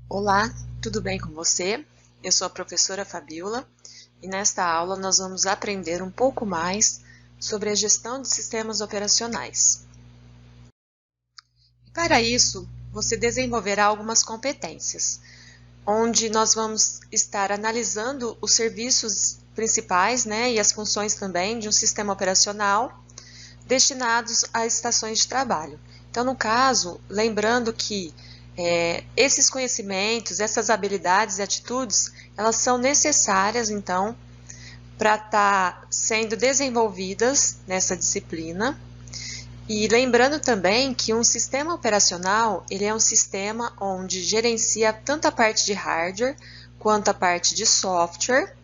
Olá, tudo bem com você? Eu sou a professora Fabiola e nesta aula nós vamos aprender um pouco mais sobre a gestão de sistemas operacionais. Para isso, você desenvolverá algumas competências, onde nós vamos estar analisando os serviços principais, e as funções também de um sistema operacional destinados a estações de trabalho. Então, no caso, lembrando que esses conhecimentos, essas habilidades e atitudes, elas são necessárias, então, para estar sendo desenvolvidas nessa disciplina. E lembrando também que um sistema operacional, ele é um sistema onde gerencia tanto a parte de hardware, quanto a parte de software,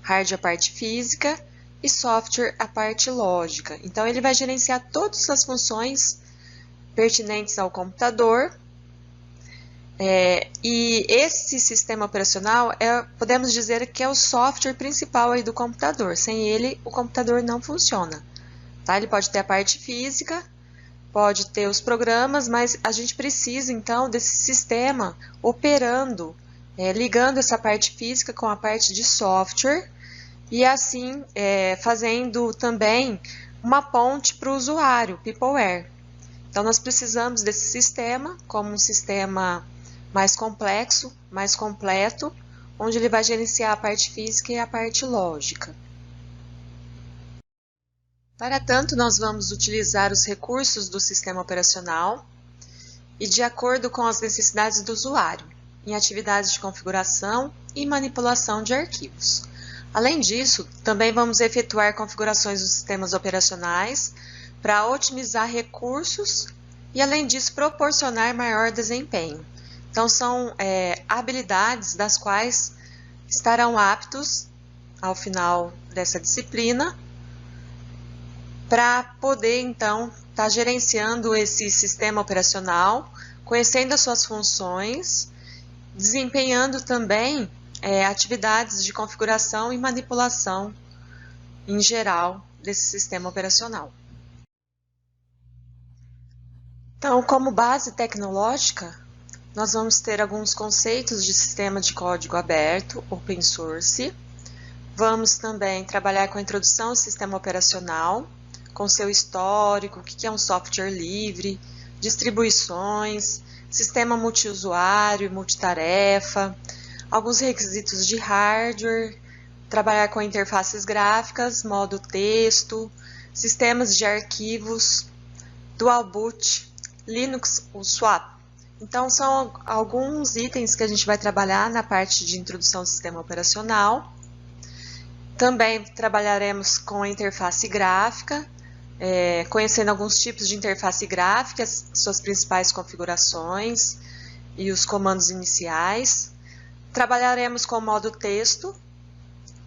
hardware a parte física e software a parte lógica. Então, ele vai gerenciar todas as funções pertinentes ao computador. E esse sistema operacional, podemos dizer que é o software principal aí do computador. Sem ele, o computador não funciona. Tá? Ele pode ter a parte física, pode ter os programas, mas a gente precisa, então, desse sistema operando, ligando essa parte física com a parte de software, e assim fazendo também uma ponte para o usuário, peopleware. Então, nós precisamos desse sistema como um sistema mais complexo, mais completo, onde ele vai gerenciar a parte física e a parte lógica. Para tanto, nós vamos utilizar os recursos do sistema operacional e de acordo com as necessidades do usuário, em atividades de configuração e manipulação de arquivos. Além disso, também vamos efetuar configurações dos sistemas operacionais para otimizar recursos e, além disso, proporcionar maior desempenho. Então, são habilidades das quais estarão aptos, ao final dessa disciplina, para poder, então, estar gerenciando esse sistema operacional, conhecendo as suas funções, desempenhando também atividades de configuração e manipulação em geral desse sistema operacional. Então, como base tecnológica, nós vamos ter alguns conceitos de sistema de código aberto, open source. Vamos também trabalhar com a introdução ao sistema operacional, com seu histórico, o que é um software livre, distribuições, sistema multiusuário e multitarefa, alguns requisitos de hardware, trabalhar com interfaces gráficas, modo texto, sistemas de arquivos, dual boot, Linux, o swap. Então, são alguns itens que a gente vai trabalhar na parte de introdução ao sistema operacional. Também trabalharemos com a interface gráfica, conhecendo alguns tipos de interface gráfica, suas principais configurações e os comandos iniciais. Trabalharemos com o modo texto,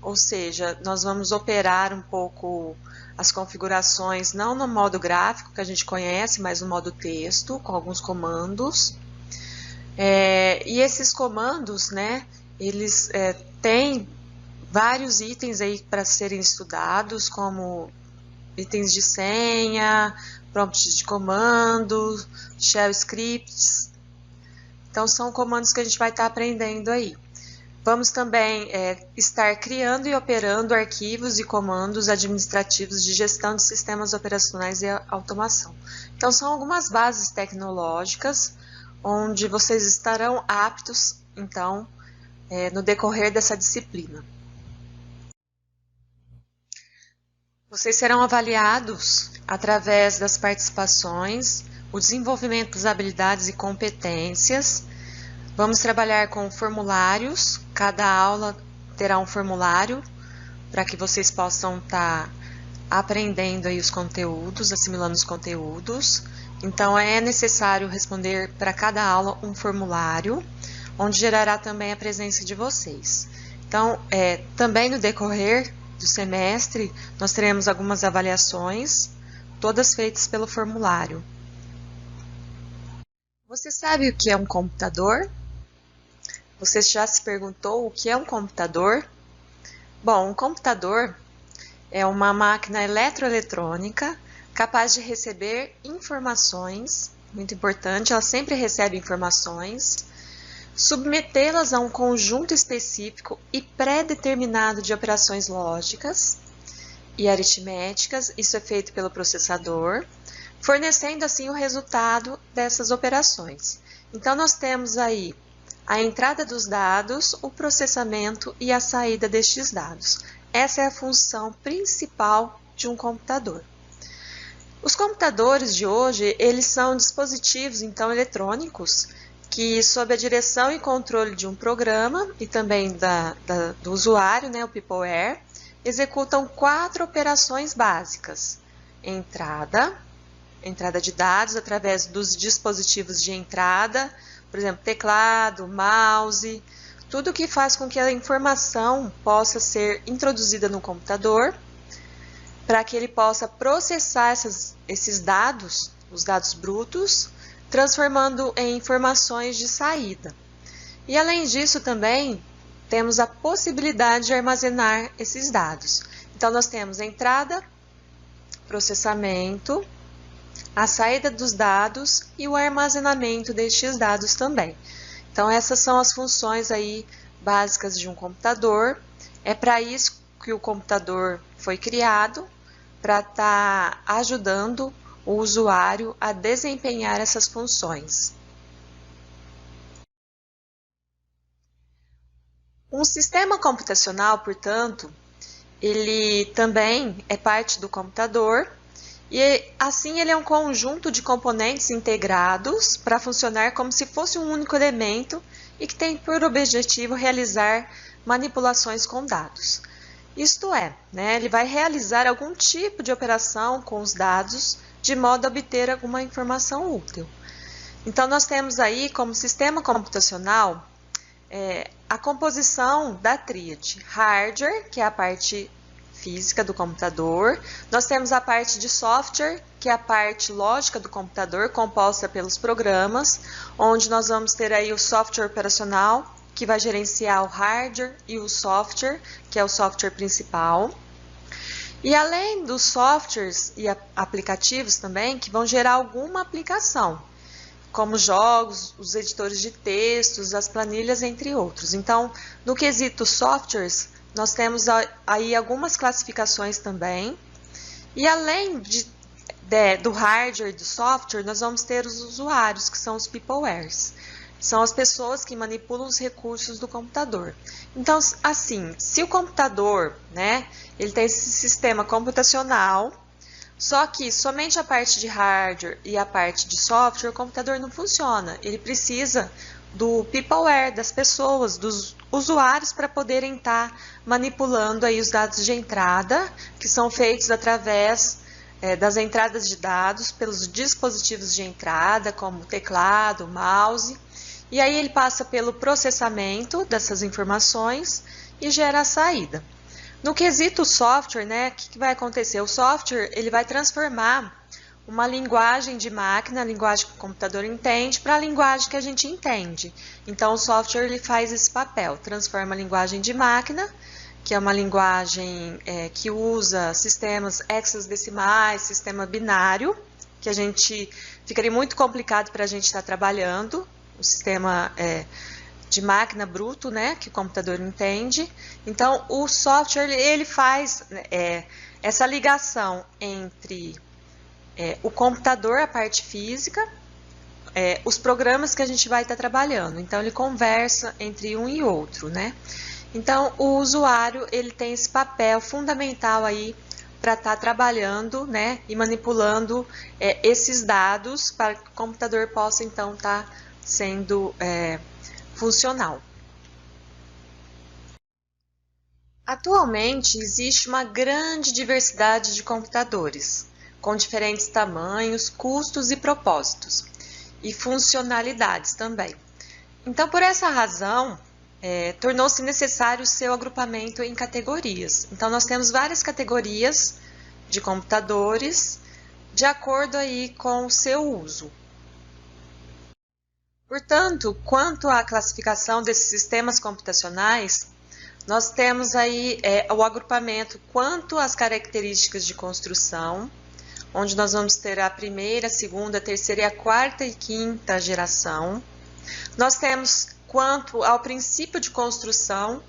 ou seja, nós vamos operar um pouco as configurações, não no modo gráfico que a gente conhece, mas no modo texto, com alguns comandos. E esses comandos, eles têm vários itens aí para serem estudados, como itens de senha, prompts de comando, shell scripts. Então, são comandos que a gente vai estar aprendendo aí. Vamos também estar criando e operando arquivos e comandos administrativos de gestão de sistemas operacionais e automação. Então, são algumas bases tecnológicas onde vocês estarão aptos, então, no decorrer dessa disciplina. Vocês serão avaliados através das participações, o desenvolvimento das habilidades e competências. Vamos trabalhar com formulários, cada aula terá um formulário para que vocês possam estar aprendendo aí os conteúdos, assimilando os conteúdos. Então, é necessário responder para cada aula um formulário, onde gerará também a presença de vocês. Então, também no decorrer do semestre, nós teremos algumas avaliações, todas feitas pelo formulário. Você sabe o que é um computador? Você já se perguntou o que é um computador? Bom, um computador é uma máquina eletroeletrônica capaz de receber informações, muito importante, ela sempre recebe informações, submetê-las a um conjunto específico e pré-determinado de operações lógicas e aritméticas, isso é feito pelo processador, fornecendo assim o resultado dessas operações. Então, nós temos aí a entrada dos dados, o processamento e a saída destes dados. Essa é a função principal de um computador. Os computadores de hoje, eles são dispositivos, então, eletrônicos, que, sob a direção e controle de um programa e também do usuário, né, o peopleware, executam 4 operações básicas. Entrada de dados através dos dispositivos de entrada, por exemplo, teclado, mouse, tudo que faz com que a informação possa ser introduzida no computador, para que ele possa processar esses dados, os dados brutos, transformando em informações de saída. E além disso também, temos a possibilidade de armazenar esses dados. Então, nós temos a entrada, processamento, a saída dos dados e o armazenamento destes dados também. Então, essas são as funções aí básicas de um computador. É para isso que o computador foi criado, para estar ajudando o usuário a desempenhar essas funções. Um sistema computacional, portanto, ele também é parte do computador e assim ele é um conjunto de componentes integrados para funcionar como se fosse um único elemento e que tem por objetivo realizar manipulações com dados. Isto é, ele vai realizar algum tipo de operação com os dados de modo a obter alguma informação útil. Então, nós temos aí como sistema computacional a composição da tríade hardware, que é a parte física do computador. Nós temos a parte de software, que é a parte lógica do computador, composta pelos programas, onde nós vamos ter aí o software operacional, que vai gerenciar o hardware, e o software, que é o software principal. E além dos softwares e aplicativos também, que vão gerar alguma aplicação, como jogos, os editores de textos, as planilhas, entre outros. Então, no quesito softwares, nós temos aí algumas classificações também. E além do hardware e do software, nós vamos ter os usuários, que são os peoplewares. São as pessoas que manipulam os recursos do computador. Então, assim, se o computador, ele tem esse sistema computacional, só que somente a parte de hardware e a parte de software, o computador não funciona. Ele precisa do peopleware, das pessoas, dos usuários, para poderem estar manipulando aí os dados de entrada, que são feitos através das entradas de dados pelos dispositivos de entrada, como teclado, mouse. E aí ele passa pelo processamento dessas informações e gera a saída. No quesito software, o que vai acontecer? O software ele vai transformar uma linguagem de máquina, a linguagem que o computador entende, para a linguagem que a gente entende. Então, o software ele faz esse papel, transforma a linguagem de máquina, que é uma linguagem que usa sistemas hexadecimais, sistema binário, que a gente ficaria muito complicado para a gente estar trabalhando, o sistema de máquina bruto, que o computador entende. Então, o software ele faz essa ligação entre o computador, a parte física, os programas que a gente vai estar trabalhando. Então, ele conversa entre um e outro, Então, o usuário ele tem esse papel fundamental aí para estar trabalhando, e manipulando esses dados para que o computador possa então estar sendo funcional. Atualmente existe uma grande diversidade de computadores, com diferentes tamanhos, custos e propósitos, e funcionalidades também. Então, por essa razão, tornou-se necessário o seu agrupamento em categorias. Então, nós temos várias categorias de computadores, de acordo aí com o seu uso. Portanto, quanto à classificação desses sistemas computacionais, nós temos aí o agrupamento quanto às características de construção, onde nós vamos ter a primeira, a segunda, a terceira, a quarta e quinta geração. Nós temos quanto ao princípio de construção,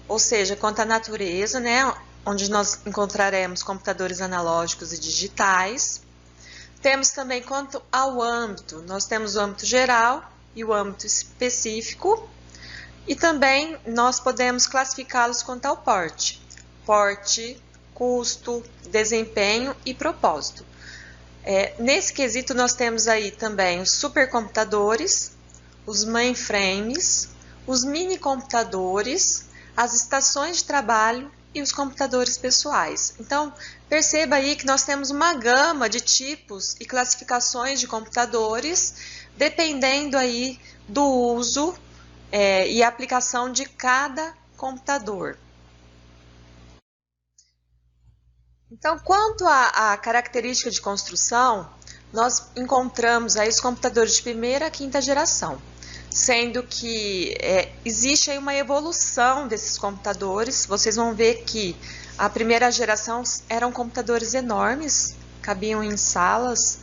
ou seja, quanto à natureza, né, onde nós encontraremos computadores analógicos e digitais. Temos também quanto ao âmbito, nós temos o âmbito geral e o âmbito específico, e também nós podemos classificá-los quanto ao porte, custo, desempenho e propósito. Nesse quesito nós temos aí também os supercomputadores, os mainframes, os minicomputadores, as estações de trabalho e os computadores pessoais. Então, perceba aí que nós temos uma gama de tipos e classificações de computadores, dependendo aí do uso e aplicação de cada computador. Então, quanto à característica de construção, nós encontramos aí os computadores de primeira a quinta geração, sendo que existe aí uma evolução desses computadores. Vocês vão ver que a primeira geração eram computadores enormes, cabiam em salas,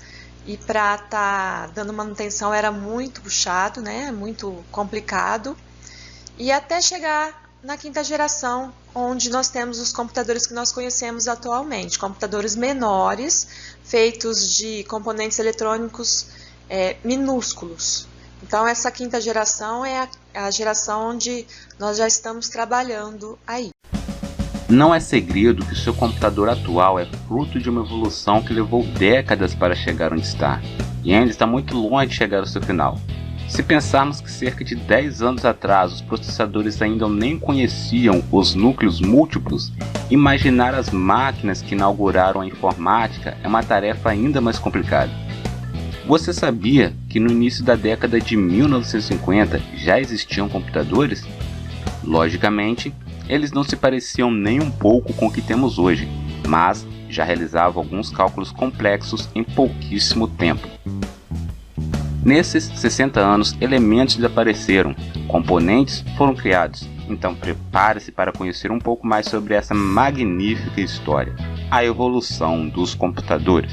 e para estar dando manutenção era muito puxado, né? Muito complicado, e até chegar na quinta geração, onde nós temos os computadores que nós conhecemos atualmente, computadores menores, feitos de componentes eletrônicos minúsculos. Então, essa quinta geração é a geração onde nós já estamos trabalhando aí. Não é segredo que o seu computador atual é fruto de uma evolução que levou décadas para chegar onde está, e ainda está muito longe de chegar ao seu final. Se pensarmos que cerca de 10 anos atrás os processadores ainda nem conheciam os núcleos múltiplos, imaginar as máquinas que inauguraram a informática é uma tarefa ainda mais complicada. Você sabia que no início da década de 1950 já existiam computadores? Logicamente, eles não se pareciam nem um pouco com o que temos hoje, mas já realizavam alguns cálculos complexos em pouquíssimo tempo. Nesses 60 anos, elementos desapareceram, componentes foram criados. Então prepare-se para conhecer um pouco mais sobre essa magnífica história, a evolução dos computadores.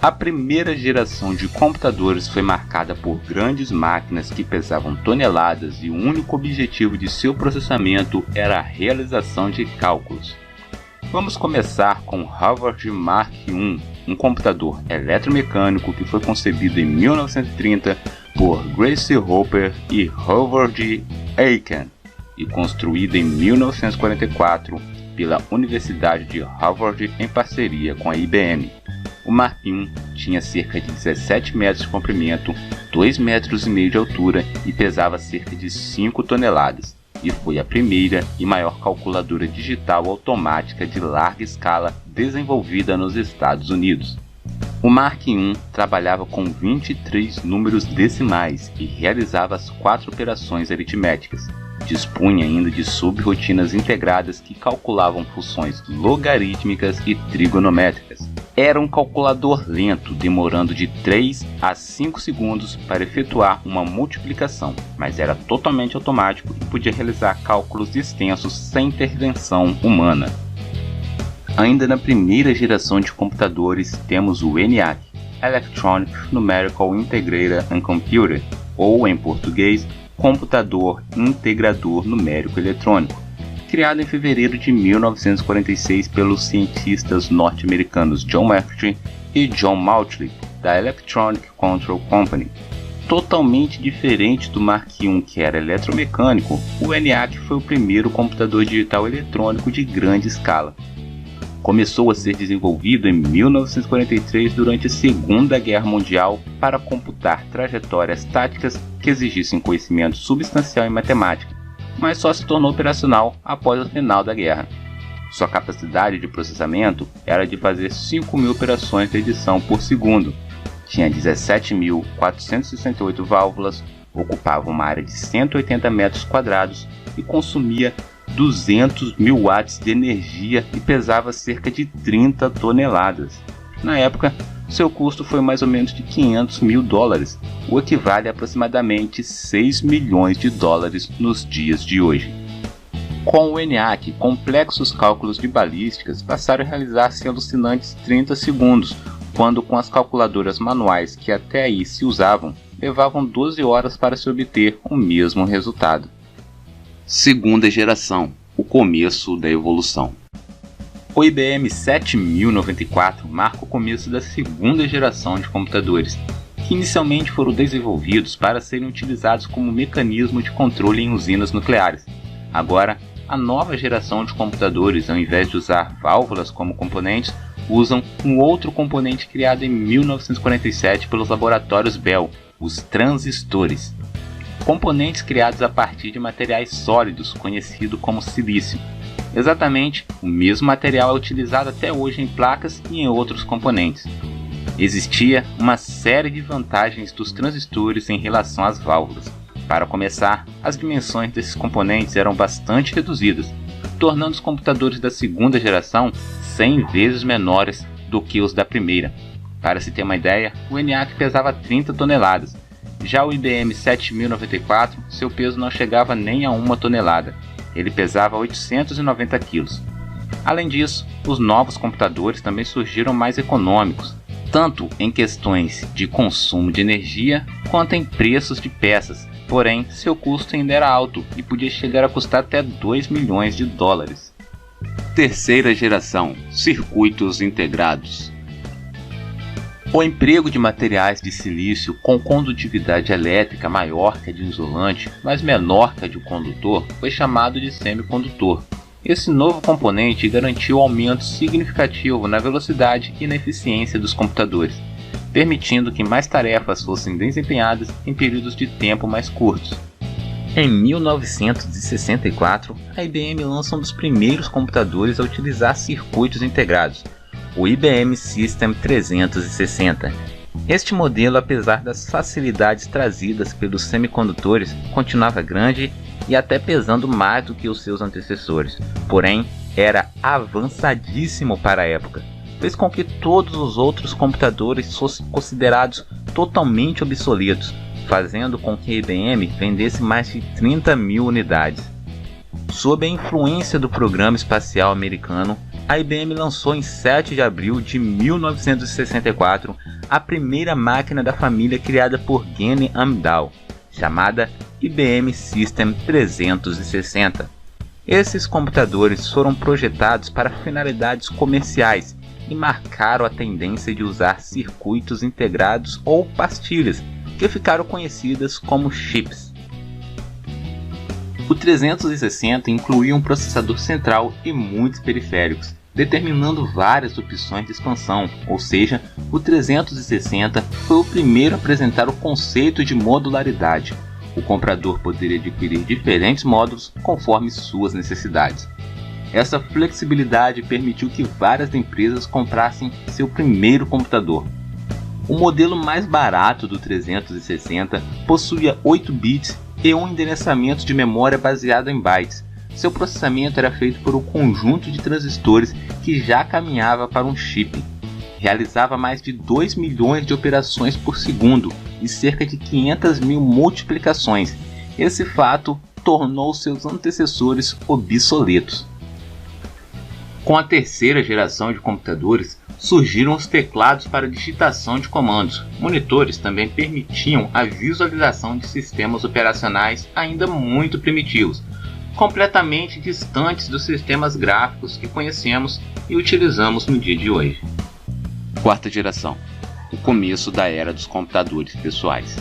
A primeira geração de computadores foi marcada por grandes máquinas que pesavam toneladas e o único objetivo de seu processamento era a realização de cálculos. Vamos começar com o Harvard Mark I, um computador eletromecânico que foi concebido em 1930 por Grace Hopper e Howard Aiken e construído em 1944 pela Universidade de Harvard em parceria com a IBM. O Mark I tinha cerca de 17 metros de comprimento, 2,5 metros de altura e pesava cerca de 5 toneladas, e foi a primeira e maior calculadora digital automática de larga escala desenvolvida nos Estados Unidos. O Mark I trabalhava com 23 números decimais e realizava as 4 operações aritméticas. Dispunha ainda de subrotinas integradas que calculavam funções logarítmicas e trigonométricas. Era um calculador lento, demorando de 3 a 5 segundos para efetuar uma multiplicação, mas era totalmente automático e podia realizar cálculos extensos sem intervenção humana. Ainda na primeira geração de computadores temos o ENIAC, Electronic Numerical Integrator and Computer, ou em português, Computador Integrador Numérico Eletrônico, criado em fevereiro de 1946 pelos cientistas norte-americanos John Lefferts e John Mauchly, da Electronic Control Company. Totalmente diferente do Mark I, que era eletromecânico, o ENIAC foi o primeiro computador digital eletrônico de grande escala. Começou a ser desenvolvido em 1943 durante a Segunda Guerra Mundial para computar trajetórias táticas que exigissem conhecimento substancial em matemática, mas só se tornou operacional após o final da guerra. Sua capacidade de processamento era de fazer 5.000 operações de edição por segundo, tinha 17.468 válvulas, ocupava uma área de 180 metros quadrados e consumia 200.000 watts de energia e pesava cerca de 30 toneladas. Na época, seu custo foi mais ou menos de 500 mil dólares, o equivale a aproximadamente 6 milhões de dólares nos dias de hoje. Com o ENIAC, complexos cálculos de balísticas passaram a realizar-se em alucinantes 30 segundos, quando com as calculadoras manuais que até aí se usavam, levavam 12 horas para se obter o mesmo resultado. Segunda geração, o começo da evolução. O IBM 7094 marca o começo da segunda geração de computadores, que inicialmente foram desenvolvidos para serem utilizados como mecanismo de controle em usinas nucleares. Agora, a nova geração de computadores, ao invés de usar válvulas como componentes, usam um outro componente criado em 1947 pelos laboratórios Bell, os transistores. Componentes criados a partir de materiais sólidos, conhecido como silício. Exatamente o mesmo material é utilizado até hoje em placas e em outros componentes. Existia uma série de vantagens dos transistores em relação às válvulas. Para começar, as dimensões desses componentes eram bastante reduzidas, tornando os computadores da segunda geração 100 vezes menores do que os da primeira. Para se ter uma ideia, o ENIAC pesava 30 toneladas. Já o IBM 7094, seu peso não chegava nem a 1 tonelada. Ele pesava 890 kg. Além disso, os novos computadores também surgiram mais econômicos, tanto em questões de consumo de energia quanto em preços de peças. Porém, seu custo ainda era alto e podia chegar a custar até 2 milhões de dólares. Terceira geração, circuitos integrados. O emprego de materiais de silício com condutividade elétrica maior que a de um isolante, mas menor que a de um condutor, foi chamado de semicondutor. Esse novo componente garantiu um aumento significativo na velocidade e na eficiência dos computadores, permitindo que mais tarefas fossem desempenhadas em períodos de tempo mais curtos. Em 1964, a IBM lança um dos primeiros computadores a utilizar circuitos integrados, o IBM System 360. Este modelo, apesar das facilidades trazidas pelos semicondutores, continuava grande e até pesando mais do que os seus antecessores, porém era avançadíssimo para a época. Fez com que todos os outros computadores fossem considerados totalmente obsoletos, fazendo com que a IBM vendesse mais de 30 mil unidades. Sob a influência do programa espacial americano, a IBM lançou em 7 de abril de 1964 a primeira máquina da família criada por Gene Amdahl, chamada IBM System 360. Esses computadores foram projetados para finalidades comerciais e marcaram a tendência de usar circuitos integrados ou pastilhas, que ficaram conhecidas como chips. O 360 incluía um processador central e muitos periféricos, determinando várias opções de expansão, ou seja, o 360 foi o primeiro a apresentar o conceito de modularidade. O comprador poderia adquirir diferentes módulos conforme suas necessidades. Essa flexibilidade permitiu que várias empresas comprassem seu primeiro computador. O modelo mais barato do 360 possuía 8 bits e um endereçamento de memória baseado em bytes. Seu processamento era feito por um conjunto de transistores que já caminhava para um chip. Realizava mais de 2 milhões de operações por segundo e cerca de 500 mil multiplicações. Esse fato tornou seus antecessores obsoletos. Com a terceira geração de computadores, surgiram os teclados para digitação de comandos. Monitores também permitiam a visualização de sistemas operacionais ainda muito primitivos, completamente distantes dos sistemas gráficos que conhecemos e utilizamos no dia de hoje. Quarta geração, o começo da era dos computadores pessoais.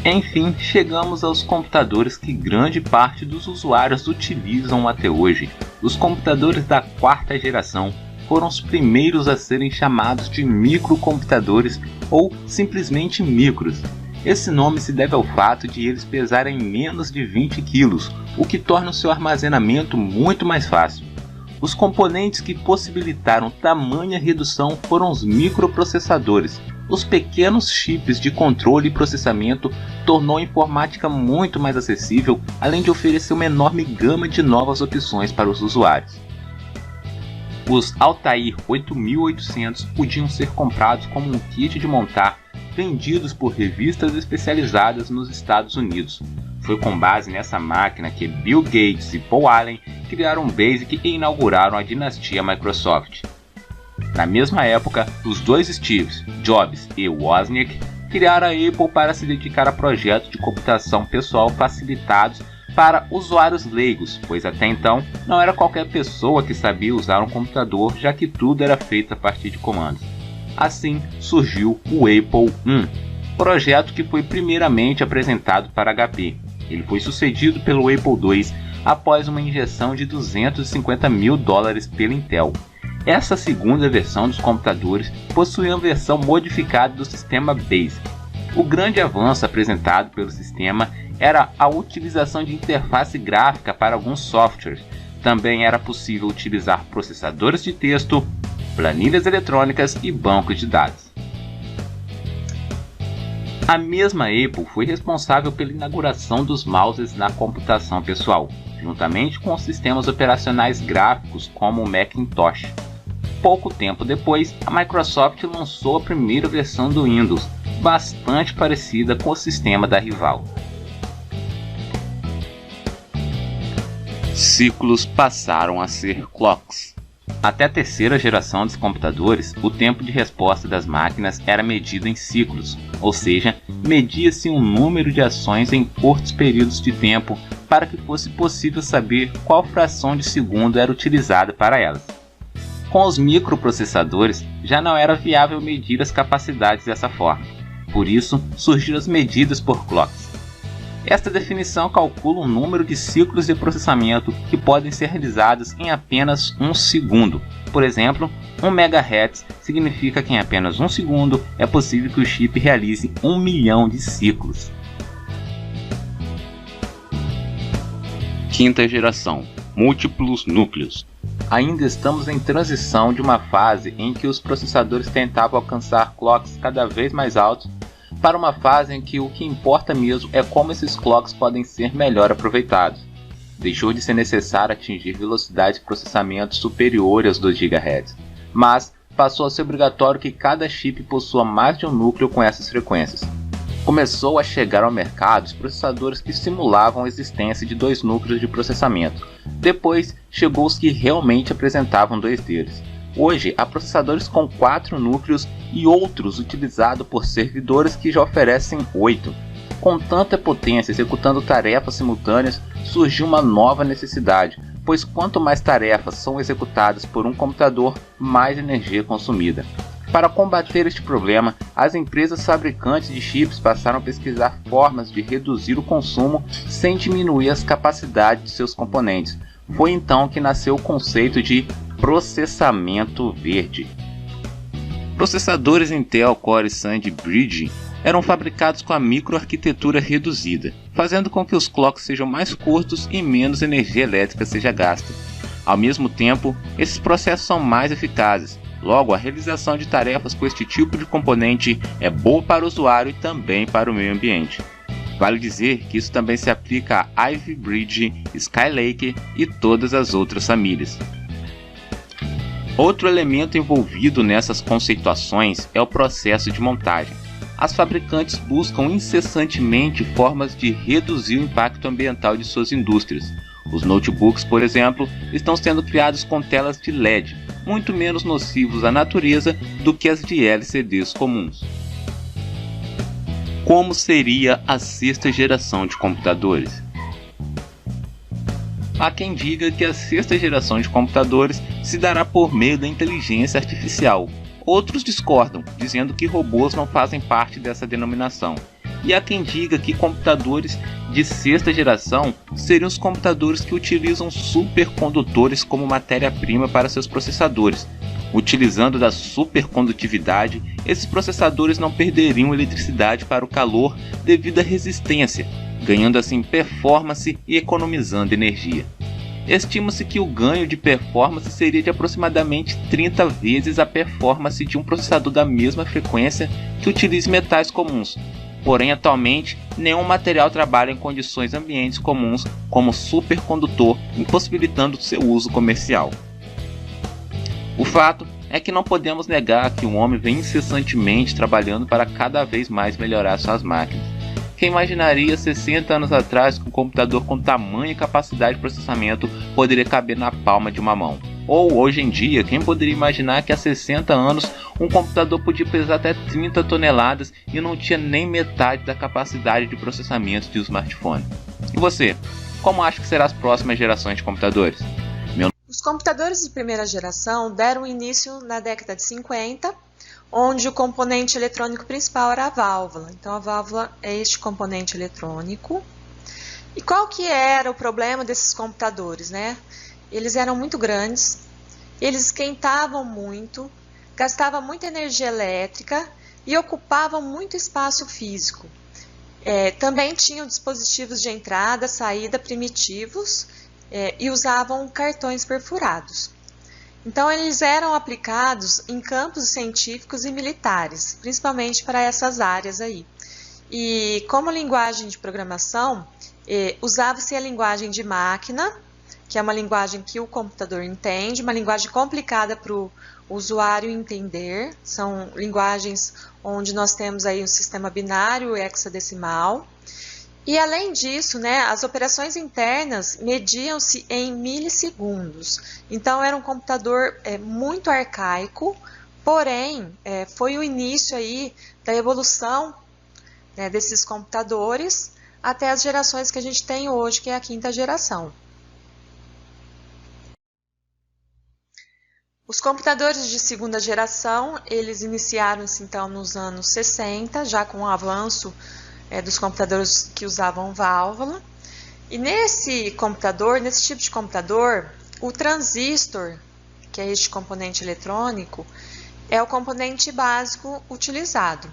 Enfim, chegamos aos computadores que grande parte dos usuários utilizam até hoje. Os computadores da quarta geração foram os primeiros a serem chamados de microcomputadores ou simplesmente micros. Esse nome se deve ao fato de eles pesarem menos de 20 kg, o que torna o seu armazenamento muito mais fácil. Os componentes que possibilitaram tamanha redução foram os microprocessadores. Os pequenos chips de controle e processamento tornou a informática muito mais acessível, além de oferecer uma enorme gama de novas opções para os usuários. Os Altair 8800 podiam ser comprados como um kit de montar, vendidos por revistas especializadas nos Estados Unidos. Foi com base nessa máquina que Bill Gates e Paul Allen criaram o BASIC e inauguraram a dinastia Microsoft. Na mesma época, os dois Steves, Jobs e Wozniak, criaram a Apple para se dedicar a projetos de computação pessoal facilitados para usuários leigos, pois até então não era qualquer pessoa que sabia usar um computador, já que tudo era feito a partir de comandos. Assim surgiu o Apple I, projeto que foi primeiramente apresentado para HP. Ele foi sucedido pelo Apple II após uma injeção de $250 mil pela Intel. Essa segunda versão dos computadores possuía uma versão modificada do sistema BASIC. O grande avanço apresentado pelo sistema era a utilização de interface gráfica para alguns softwares. Também era possível utilizar processadores de texto, planilhas eletrônicas e bancos de dados. A mesma Apple foi responsável pela inauguração dos mouses na computação pessoal, juntamente com os sistemas operacionais gráficos como o Macintosh. Pouco tempo depois, a Microsoft lançou a primeira versão do Windows, bastante parecida com o sistema da rival. Ciclos passaram a ser clocks. Até a terceira geração dos computadores, o tempo de resposta das máquinas era medido em ciclos, ou seja, media-se um número de ações em curtos períodos de tempo para que fosse possível saber qual fração de segundo era utilizada para elas. Com os microprocessadores, já não era viável medir as capacidades dessa forma. Por isso, surgiram as medidas por clocks. Esta definição calcula o número de ciclos de processamento que podem ser realizados em apenas um segundo. Por exemplo, 1 MHz significa que em apenas um segundo é possível que o chip realize 1 milhão de ciclos. Quinta geração, múltiplos núcleos. Ainda estamos em transição de uma fase em que os processadores tentavam alcançar clocks cada vez mais altos para uma fase em que o que importa mesmo é como esses clocks podem ser melhor aproveitados. Deixou de ser necessário atingir velocidades de processamento superiores aos 2 GHz, mas passou a ser obrigatório que cada chip possua mais de um núcleo com essas frequências. Começou a chegar ao mercado os processadores que simulavam a existência de 2 núcleos de processamento. Depois chegou os que realmente apresentavam 2 deles. Hoje há processadores com 4 núcleos e outros utilizados por servidores que já oferecem 8. Com tanta potência executando tarefas simultâneas, surgiu uma nova necessidade, pois quanto mais tarefas são executadas por um computador, mais energia é consumida. Para combater este problema, as empresas fabricantes de chips passaram a pesquisar formas de reduzir o consumo sem diminuir as capacidades de seus componentes. Foi então que nasceu o conceito de processamento verde. Processadores Intel Core Sand Bridge eram fabricados com a microarquitetura reduzida, fazendo com que os clocks sejam mais curtos e menos energia elétrica seja gasta. Ao mesmo tempo, esses processos são mais eficazes. Logo, a realização de tarefas com este tipo de componente é boa para o usuário e também para o meio ambiente. Vale dizer que isso também se aplica a Ivy Bridge, Skylake e todas as outras famílias. Outro elemento envolvido nessas conceituações é o processo de montagem. As fabricantes buscam incessantemente formas de reduzir o impacto ambiental de suas indústrias. Os notebooks, por exemplo, estão sendo criados com telas de LED, muito menos nocivos à natureza do que as de LCDs comuns. Como seria a sexta geração de computadores? Há quem diga que a sexta geração de computadores se dará por meio da inteligência artificial. Outros discordam, dizendo que robôs não fazem parte dessa denominação. E há quem diga que computadores de sexta geração seriam os computadores que utilizam supercondutores como matéria-prima para seus processadores. Utilizando da supercondutividade, esses processadores não perderiam eletricidade para o calor devido à resistência, ganhando assim performance e economizando energia. Estima-se que o ganho de performance seria de aproximadamente 30 vezes a performance de um processador da mesma frequência que utilize metais comuns. Porém, atualmente, nenhum material trabalha em condições ambientes comuns como supercondutor, impossibilitando seu uso comercial. O fato é que não podemos negar que o homem vem incessantemente trabalhando para cada vez mais melhorar suas máquinas. Quem imaginaria 60 anos atrás que um computador com tamanha capacidade de processamento poderia caber na palma de uma mão? Ou hoje em dia, quem poderia imaginar que há 60 anos um computador podia pesar até 30 toneladas e não tinha nem metade da capacidade de processamento de um smartphone? E você, como acha que serão as próximas gerações de computadores? Os computadores de primeira geração deram início na década de 50, onde o componente eletrônico principal era a válvula. Então, a válvula é este componente eletrônico. E qual que era o problema desses computadores, né? Eles eram muito grandes, eles esquentavam muito, gastavam muita energia elétrica e ocupavam muito espaço físico. Também tinham dispositivos de entrada, saída primitivos e usavam cartões perfurados. Então, eles eram aplicados em campos científicos e militares, principalmente para essas áreas aí. E como linguagem de programação, usava-se a linguagem de máquina, que é uma linguagem que o computador entende, uma linguagem complicada para o usuário entender. São linguagens onde nós temos aí um sistema binário e hexadecimal. E além disso, né, as operações internas mediam-se em milissegundos. Então era um computador muito arcaico, porém foi o início aí da evolução, né, desses computadores até as gerações que a gente tem hoje, que é a quinta geração. Os computadores de segunda geração, eles iniciaram-se então nos anos 60, já com o avanço dos computadores que usavam válvula. E nesse tipo de computador, o transistor, que é este componente eletrônico, é o componente básico utilizado.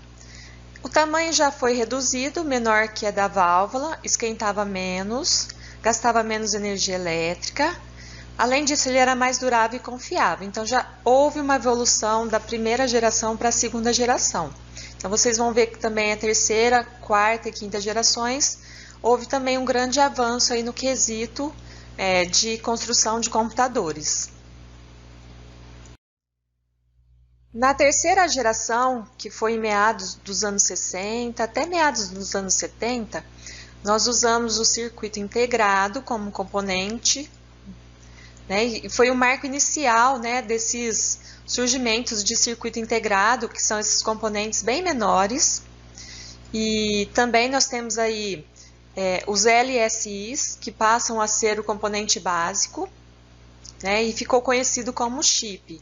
O tamanho já foi reduzido, menor que a da válvula, esquentava menos, gastava menos energia elétrica. Além disso, ele era mais durável e confiável. Então, já houve uma evolução da primeira geração para a segunda geração. Então, vocês vão ver que também a terceira, quarta e quinta gerações, houve também um grande avanço aí no quesito de construção de computadores. Na terceira geração, que foi em meados dos anos 60 até meados dos anos 70, nós usamos o circuito integrado como componente, né, e foi o marco inicial, né, desses surgimentos de circuito integrado, que são esses componentes bem menores. E também nós temos aí os LSIs, que passam a ser o componente básico, né, e ficou conhecido como chip.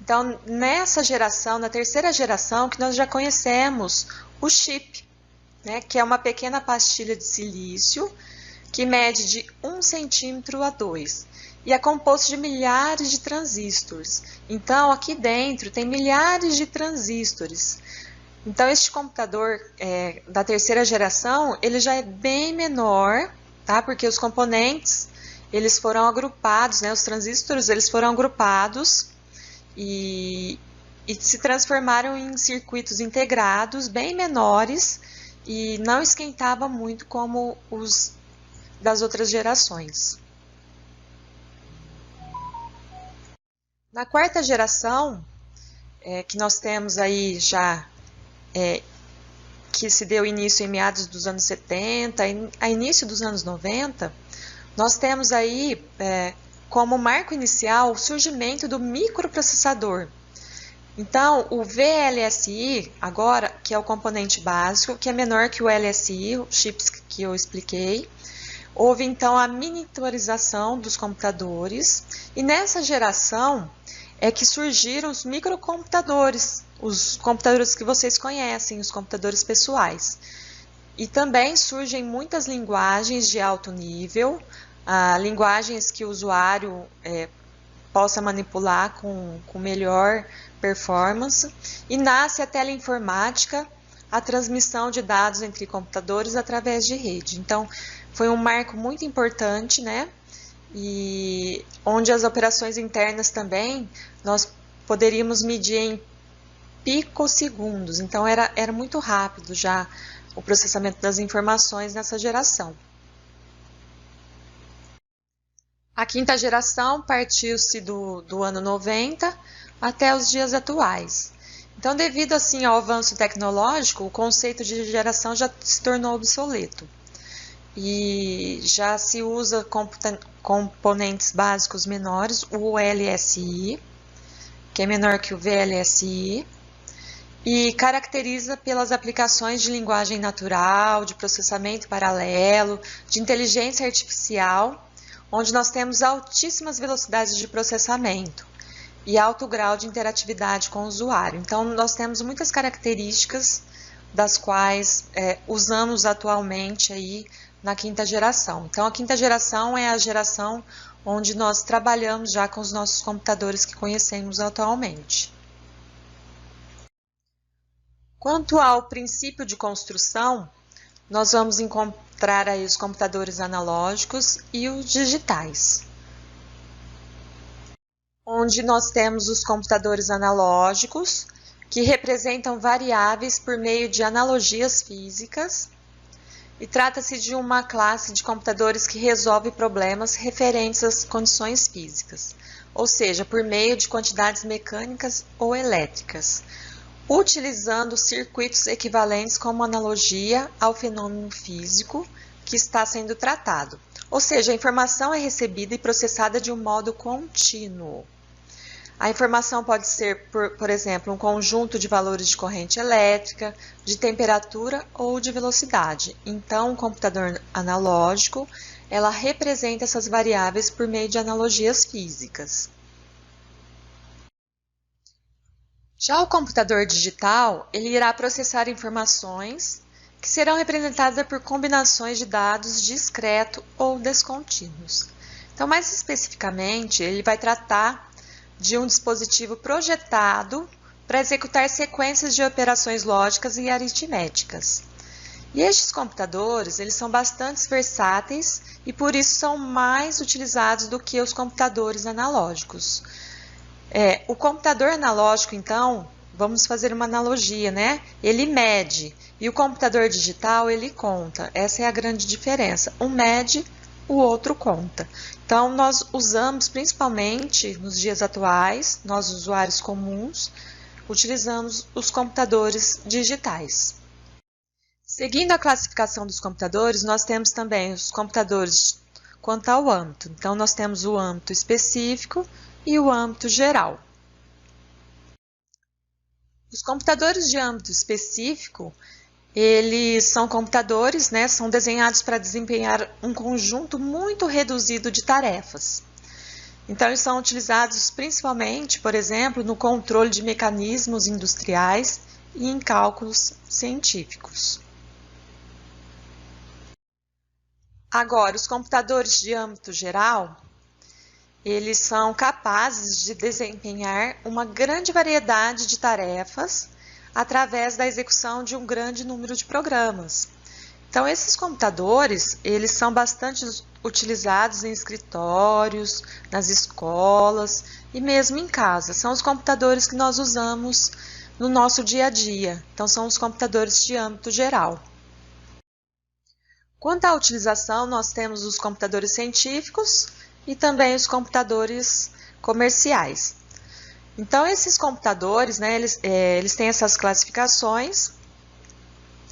Então, nessa geração, na terceira geração, que nós já conhecemos o chip, né, que é uma pequena pastilha de silício que mede de 1 centímetro a 2 e é composto de milhares de transistores. Então, aqui dentro tem milhares de transistores. Então, este computador da terceira geração, ele já é bem menor, tá? Porque os componentes, eles foram agrupados, né? Os transistores, eles foram agrupados e se transformaram em circuitos integrados bem menores e não esquentava muito como os das outras gerações. Na quarta geração, que nós temos aí já, que se deu início em meados dos anos 70, a início dos anos 90, nós temos aí como marco inicial o surgimento do microprocessador. Então, o VLSI, agora, que é o componente básico, que é menor que o LSI, os chips que eu expliquei, houve então a miniaturização dos computadores, e nessa geração é que surgiram os microcomputadores, os computadores que vocês conhecem, os computadores pessoais. E também surgem muitas linguagens de alto nível, linguagens que o usuário possa manipular com melhor performance, e nasce a teleinformática, a transmissão de dados entre computadores através de rede. Então, foi um marco muito importante, né? E onde as operações internas também nós poderíamos medir em picosegundos. Então, era muito rápido já o processamento das informações nessa geração. A quinta geração partiu-se do ano 90 até os dias atuais. Então, devido assim ao avanço tecnológico, o conceito de geração já se tornou obsoleto. E já se usa componentes básicos menores, o LSI, que é menor que o VLSI, e caracteriza pelas aplicações de linguagem natural, de processamento paralelo, de inteligência artificial, onde nós temos altíssimas velocidades de processamento e alto grau de interatividade com o usuário. Então, nós temos muitas características das quais usamos atualmente aí na quinta geração. Então, a quinta geração é a geração onde nós trabalhamos já com os nossos computadores que conhecemos atualmente. Quanto ao princípio de construção, nós vamos encontrar aí os computadores analógicos e os digitais. Onde nós temos os computadores analógicos, que representam variáveis por meio de analogias físicas, e trata-se de uma classe de computadores que resolve problemas referentes às condições físicas, ou seja, por meio de quantidades mecânicas ou elétricas, utilizando circuitos equivalentes como analogia ao fenômeno físico que está sendo tratado. Ou seja, a informação é recebida e processada de um modo contínuo. A informação pode ser, por exemplo, um conjunto de valores de corrente elétrica, de temperatura ou de velocidade. Então, o computador analógico, ela representa essas variáveis por meio de analogias físicas. Já o computador digital, ele irá processar informações que serão representadas por combinações de dados discreto ou descontínuos. Então, mais especificamente, ele vai tratar de um dispositivo projetado para executar sequências de operações lógicas e aritméticas. E estes computadores, eles são bastante versáteis e por isso são mais utilizados do que os computadores analógicos. O computador analógico, então, vamos fazer uma analogia, né? Ele mede e o computador digital, ele conta. Essa é a grande diferença. Um mede, o outro conta. Então, nós usamos principalmente nos dias atuais, nós usuários comuns, utilizamos os computadores digitais. Seguindo a classificação dos computadores, nós temos também os computadores quanto ao âmbito. Então, nós temos o âmbito específico e o âmbito geral. Os computadores de âmbito específico, eles são computadores, né, são desenhados para desempenhar um conjunto muito reduzido de tarefas. Então, eles são utilizados principalmente, por exemplo, no controle de mecanismos industriais e em cálculos científicos. Agora, os computadores de âmbito geral, eles são capazes de desempenhar uma grande variedade de tarefas através da execução de um grande número de programas. Então, esses computadores, eles são bastante utilizados em escritórios, nas escolas e mesmo em casa. São os computadores que nós usamos no nosso dia a dia. Então, são os computadores de âmbito geral. Quanto à utilização, nós temos os computadores científicos e também os computadores comerciais. Então, esses computadores, né, eles têm essas classificações,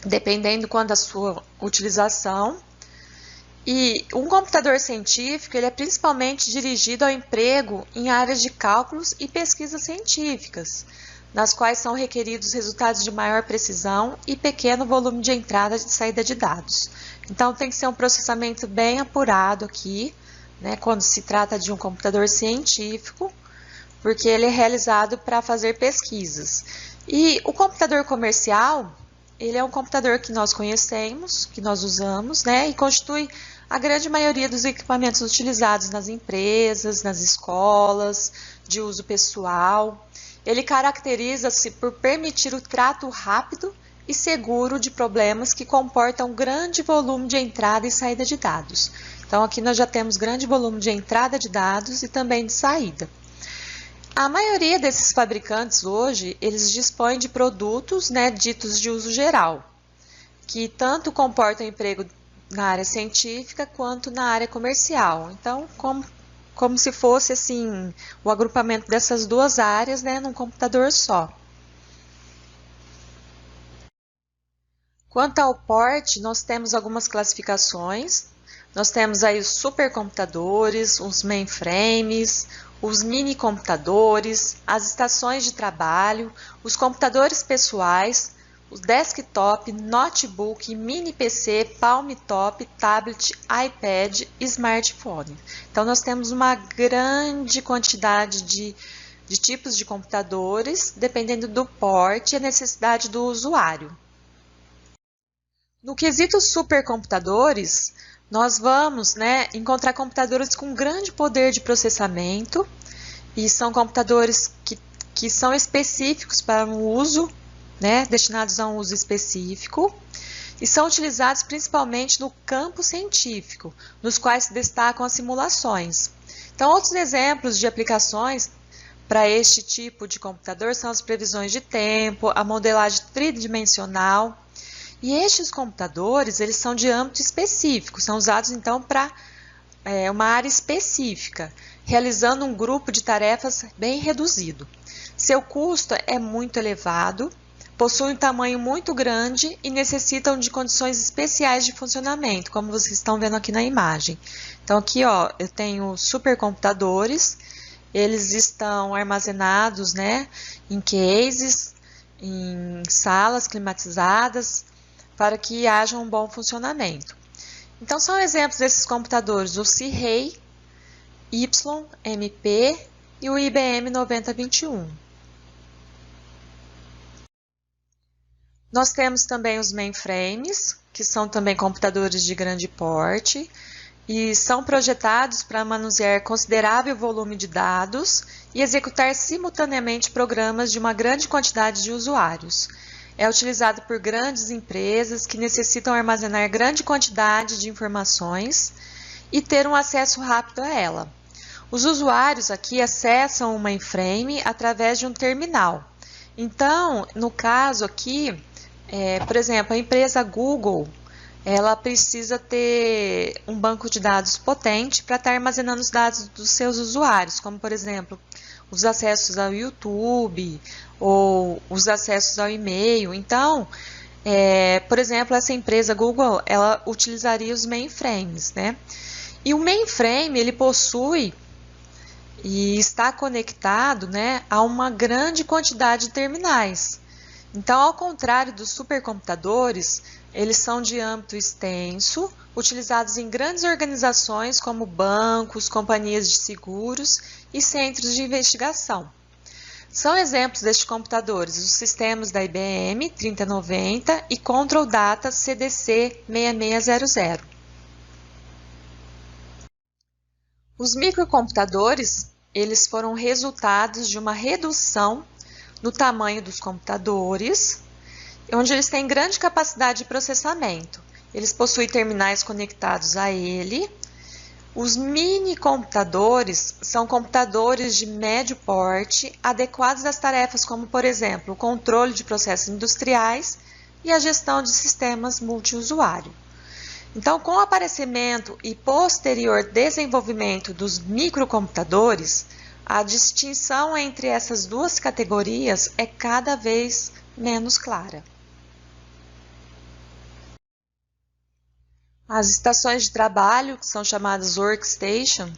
dependendo quanto da sua utilização. E um computador científico, ele é principalmente dirigido ao emprego em áreas de cálculos e pesquisas científicas, nas quais são requeridos resultados de maior precisão e pequeno volume de entrada e de saída de dados. Então, tem que ser um processamento bem apurado aqui, né, quando se trata de um computador científico, porque ele é realizado para fazer pesquisas. E o computador comercial, ele é um computador que nós conhecemos, que nós usamos, né, e constitui a grande maioria dos equipamentos utilizados nas empresas, nas escolas, de uso pessoal. Ele caracteriza-se por permitir o trato rápido e seguro de problemas que comportam grande volume de entrada e saída de dados. Então, aqui nós já temos grande volume de entrada de dados e também de saída. A maioria desses fabricantes hoje, eles dispõem de produtos, né, ditos de uso geral, que tanto comportam emprego na área científica quanto na área comercial. Então, como como se fosse assim o agrupamento dessas duas áreas, né, num computador só. Quanto ao porte, nós temos algumas classificações. Nós temos aí os supercomputadores, os mainframes, os mini computadores, as estações de trabalho, os computadores pessoais, os desktop, notebook, mini PC, palmtop, tablet, iPad e smartphone. Então, nós temos uma grande quantidade de tipos de computadores, dependendo do porte e a necessidade do usuário. No quesito supercomputadores, nós vamos, encontrar computadores com grande poder de processamento e são computadores que são específicos para um uso, destinados a um uso específico e são utilizados principalmente no campo científico, nos quais se destacam as simulações. Então, outros exemplos de aplicações para este tipo de computador são as previsões de tempo, a modelagem tridimensional. E estes computadores, eles são de âmbito específico, são usados então para uma área específica, realizando um grupo de tarefas bem reduzido. Seu custo é muito elevado, possuem um tamanho muito grande e necessitam de condições especiais de funcionamento, como vocês estão vendo aqui na imagem. Então aqui eu tenho supercomputadores, eles estão armazenados em cases, em salas climatizadas, para que haja um bom funcionamento. Então, são exemplos desses computadores o Cirrei, YMP e o IBM 9021. Nós temos também os mainframes, que são também computadores de grande porte, e são projetados para manusear considerável volume de dados e executar simultaneamente programas de uma grande quantidade de usuários. É utilizado por grandes empresas que necessitam armazenar grande quantidade de informações e ter um acesso rápido a ela. Os usuários aqui acessam o mainframe através de um terminal. Então, no caso aqui, por exemplo, a empresa Google, ela precisa ter um banco de dados potente para estar armazenando os dados dos seus usuários, como, por exemplo, os acessos ao YouTube ou os acessos ao e-mail. Então, por exemplo, essa empresa Google, ela utilizaria os mainframes, E o mainframe, ele possui e está conectado, a uma grande quantidade de terminais. Então, ao contrário dos supercomputadores, eles são de âmbito extenso, utilizados em grandes organizações como bancos, companhias de seguros e centros de investigação. São exemplos destes computadores os sistemas da IBM 3090 e Control Data CDC 6600. Os microcomputadores, eles foram resultados de uma redução no tamanho dos computadores, onde eles têm grande capacidade de processamento. Eles possuem terminais conectados a ele. Os mini computadores são computadores de médio porte, adequados às tarefas como, por exemplo, o controle de processos industriais e a gestão de sistemas multiusuário. Então, com o aparecimento e posterior desenvolvimento dos microcomputadores, a distinção entre essas duas categorias é cada vez menos clara. As estações de trabalho, que são chamadas workstation,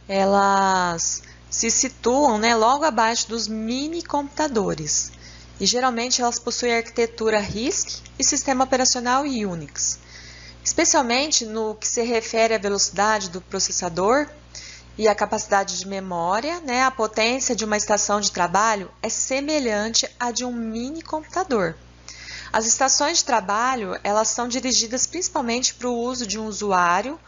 elas se situam logo abaixo dos mini computadores e geralmente elas possuem arquitetura RISC e sistema operacional Unix. Especialmente no que se refere à velocidade do processador e à capacidade de memória, a potência de uma estação de trabalho é semelhante à de um mini computador. As estações de trabalho, elas são dirigidas principalmente para o uso de um usuário,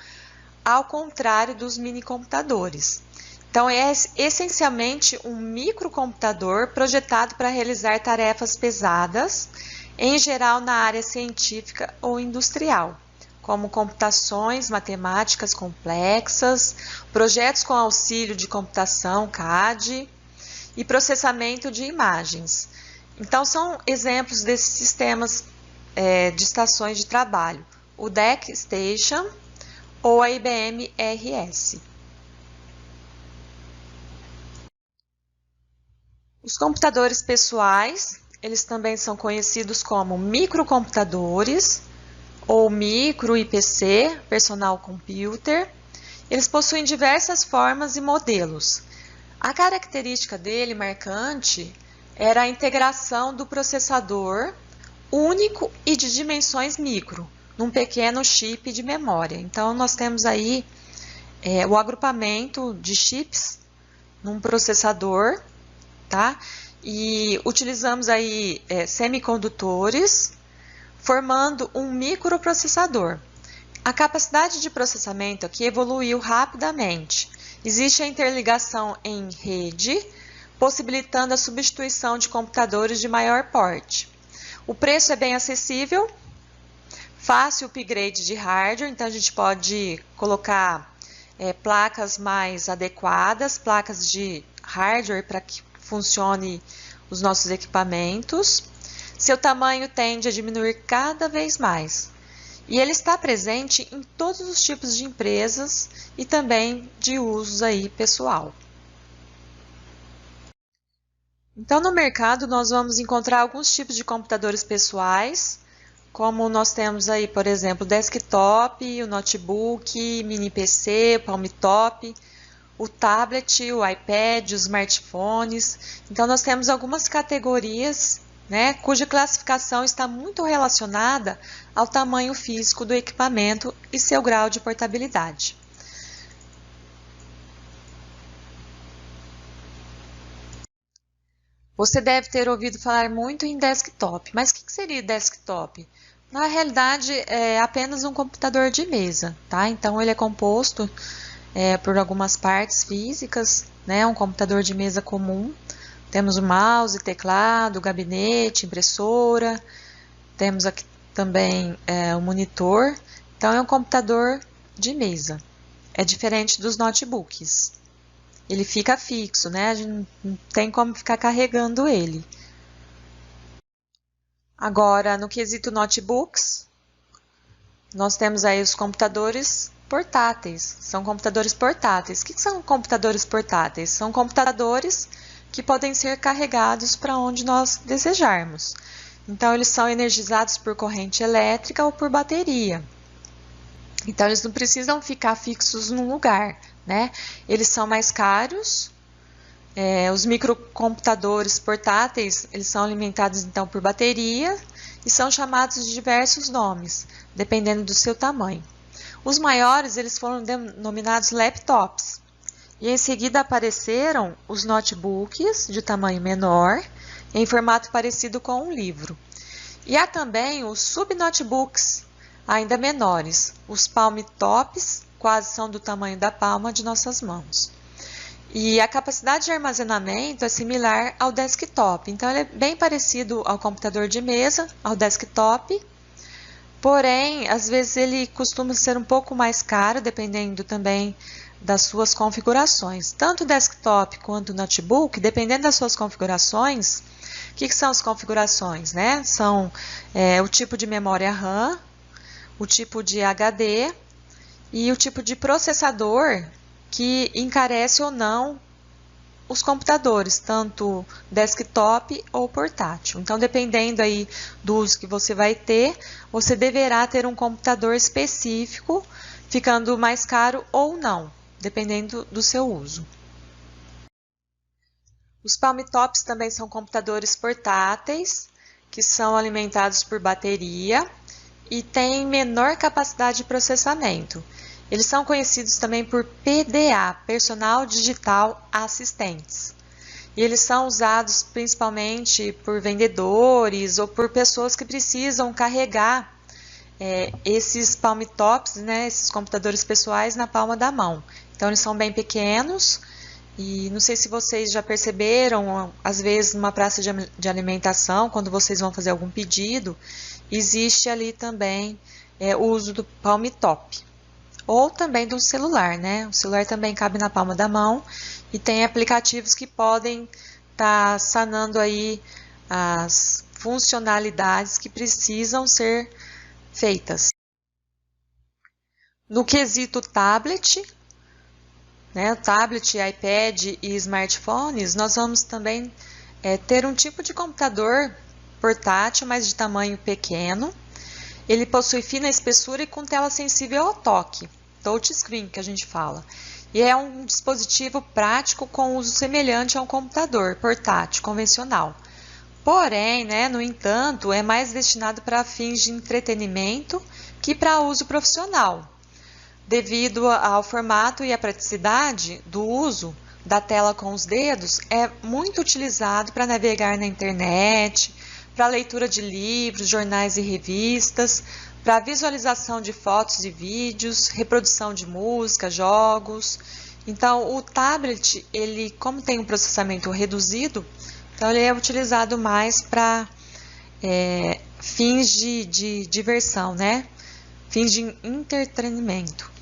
ao contrário dos mini computadores. Então, é essencialmente um microcomputador projetado para realizar tarefas pesadas, em geral na área científica ou industrial, como computações matemáticas complexas, projetos com auxílio de computação CAD e processamento de imagens. Então, são exemplos desses sistemas de estações de trabalho, o DEC Station ou a IBM RS. Os computadores pessoais, eles também são conhecidos como microcomputadores ou micro IPC, personal computer. Eles possuem diversas formas e modelos. A característica dele marcante era a integração do processador único e de dimensões micro, num pequeno chip de memória. Então, nós temos aí o agrupamento de chips num processador, tá? E utilizamos aí semicondutores, formando um microprocessador. A capacidade de processamento aqui evoluiu rapidamente. Existe a interligação em rede, possibilitando a substituição de computadores de maior porte. O preço é bem acessível, fácil upgrade de hardware, então a gente pode colocar placas mais adequadas, placas de hardware para que funcione os nossos equipamentos. Seu tamanho tende a diminuir cada vez mais. E ele está presente em todos os tipos de empresas e também de usos aí pessoal. Então, no mercado, nós vamos encontrar alguns tipos de computadores pessoais, como nós temos aí, por exemplo, o desktop, o notebook, mini PC, palmtop, o tablet, o iPad, os smartphones. Então, nós temos algumas categorias, né, cuja classificação está muito relacionada ao tamanho físico do equipamento e seu grau de portabilidade. Você deve ter ouvido falar muito em desktop, mas o que seria desktop? Na realidade, é apenas um computador de mesa, tá? Então, ele é composto por algumas partes físicas, né? Um computador de mesa comum. Temos o mouse, teclado, gabinete, impressora, temos aqui também o monitor. Então, é um computador de mesa. É diferente dos notebooks. Ele fica fixo, né? A gente não tem como ficar carregando ele. Agora, no quesito notebooks, nós temos aí os computadores portáteis. São computadores portáteis. O que são computadores portáteis? São computadores que podem ser carregados para onde nós desejarmos. Então, eles são energizados por corrente elétrica ou por bateria. Então, eles não precisam ficar fixos num lugar, né? Eles são mais caros. Os microcomputadores portáteis, eles são alimentados então por bateria e são chamados de diversos nomes, dependendo do seu tamanho. Os maiores, eles foram denominados laptops. E em seguida apareceram os notebooks de tamanho menor, em formato parecido com um livro. E há também os subnotebooks, ainda menores. Os palmtops quase são do tamanho da palma de nossas mãos. E a capacidade de armazenamento é similar ao desktop. Então, ele é bem parecido ao computador de mesa, ao desktop. Porém, às vezes ele costuma ser um pouco mais caro, dependendo também das suas configurações. Tanto o desktop quanto o notebook, dependendo das suas configurações, o que são as configurações, né? São o tipo de memória RAM, o tipo de HD e o tipo de processador que encarece ou não os computadores, tanto desktop ou portátil. Então, dependendo aí do uso que você vai ter, você deverá ter um computador específico, ficando mais caro ou não, dependendo do seu uso. Os palmtops também são computadores portáteis, que são alimentados por bateria e têm menor capacidade de processamento. Eles são conhecidos também por PDA, Personal Digital Assistants. E eles são usados principalmente por vendedores ou por pessoas que precisam carregar esses palmtops, né, esses computadores pessoais na palma da mão. Então, eles são bem pequenos e não sei se vocês já perceberam, às vezes numa praça de alimentação, quando vocês vão fazer algum pedido, existe ali também o uso do palmtop. Ou também do celular, né? O celular também cabe na palma da mão e tem aplicativos que podem estar sanando aí as funcionalidades que precisam ser feitas. No quesito tablet, né? Tablet, iPad e smartphones, nós vamos também é ter um tipo de computador portátil, mas de tamanho pequeno. Ele possui fina espessura e com tela sensível ao toque, touchscreen que a gente fala. E é um dispositivo prático com uso semelhante a um computador portátil convencional. Porém, no entanto, é mais destinado para fins de entretenimento que para uso profissional, devido ao formato e à praticidade do uso da tela com os dedos. É muito utilizado para navegar na internet, para leitura de livros, jornais e revistas, para visualização de fotos e vídeos, reprodução de música, jogos. Então, o tablet, ele, como tem um processamento reduzido, então ele é utilizado mais para fins de diversão, fins de entretenimento.